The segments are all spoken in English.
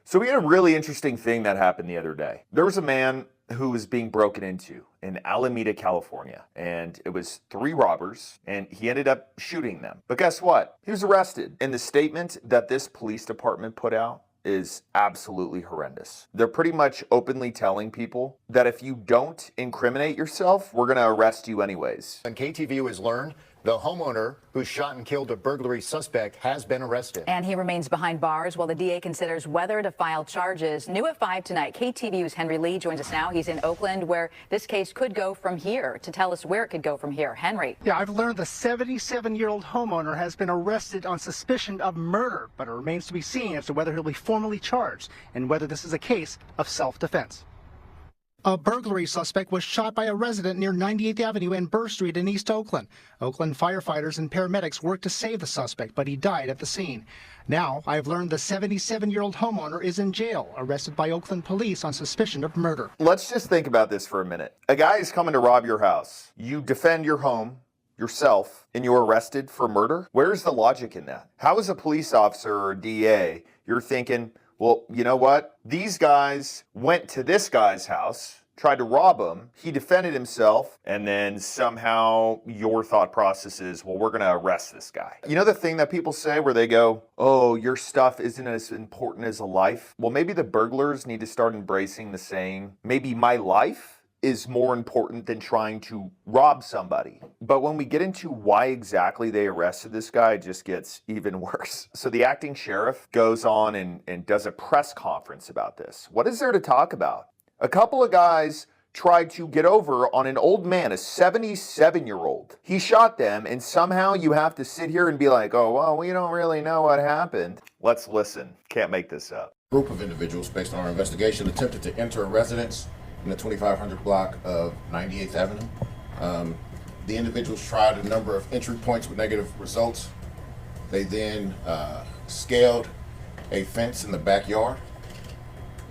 So we had a really interesting thing that happened the other day. There was a man who was being broken into in Alameda, California, and it was 3 robbers, and he ended up shooting them. But guess what? He was arrested. And the statement that this police department put out is absolutely horrendous. They're pretty much openly telling people that if you don't incriminate yourself, we're gonna arrest you anyways. And KTVU has learned the homeowner who shot and killed a burglary suspect has been arrested. And he remains behind bars while the DA considers whether to file charges. New at 5 tonight, KTVU's Henry Lee joins us now. He's in Oakland, where this case could go from here. To tell us where it could go from here, Henry. Yeah, I've learned the 77-year-old homeowner has been arrested on suspicion of murder, but it remains to be seen as to whether he'll be formally charged and whether this is a case of self-defense. A burglary suspect was shot by a resident near 98th Avenue and Burr Street in East Oakland. Oakland firefighters and paramedics worked to save the suspect, but he died at the scene. Now, I've learned the 77-year-old homeowner is in jail, arrested by Oakland police on suspicion of murder. Let's just think about this for a minute. A guy is coming to rob your house. You defend your home, yourself, and you're arrested for murder? Where's the logic in that? How as a police officer or DA, you're thinking, well, you know what? These guys went to this guy's house, tried to rob him, he defended himself, and then somehow your thought process is, well, we're gonna arrest this guy. You know the thing that people say where they go, oh, your stuff isn't as important as a life? Well, maybe the burglars need to start embracing the saying, maybe my life is more important than trying to rob somebody. But when we get into why exactly they arrested this guy, it just gets even worse. So the acting sheriff goes on and does a press conference about this. What is there to talk about? A couple of guys tried to get over on an old man, a 77-year-old. He shot them, and somehow you have to sit here and be like, oh, well, we don't really know what happened. Let's listen. Can't make this up. A group of individuals, based on our investigation, attempted to enter a residence in the 2500 block of 98th Avenue. The individuals tried a number of entry points with negative results. They then scaled a fence in the backyard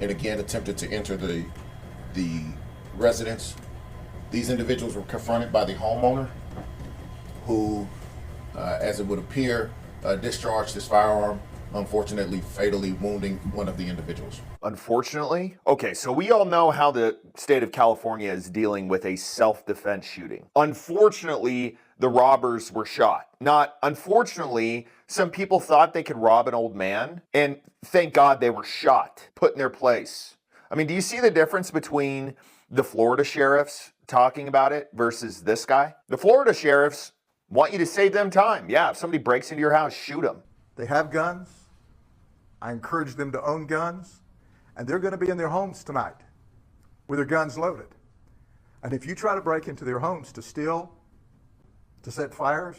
and again attempted to enter the residence. These individuals were confronted by the homeowner who, as it would appear, discharged his firearm, unfortunately fatally wounding one of the individuals. Unfortunately? Okay, so we all know how the state of California is dealing with a self-defense shooting. Unfortunately, the robbers were shot. Not unfortunately, some people thought they could rob an old man, and thank God they were shot, put in their place. I mean, do you see the difference between the Florida sheriffs talking about it versus this guy? The Florida sheriffs want you to save them time. Yeah, if somebody breaks into your house, shoot them. They have guns. I encourage them to own guns, and they're going to be in their homes tonight with their guns loaded. And if you try to break into their homes to steal, to set fires,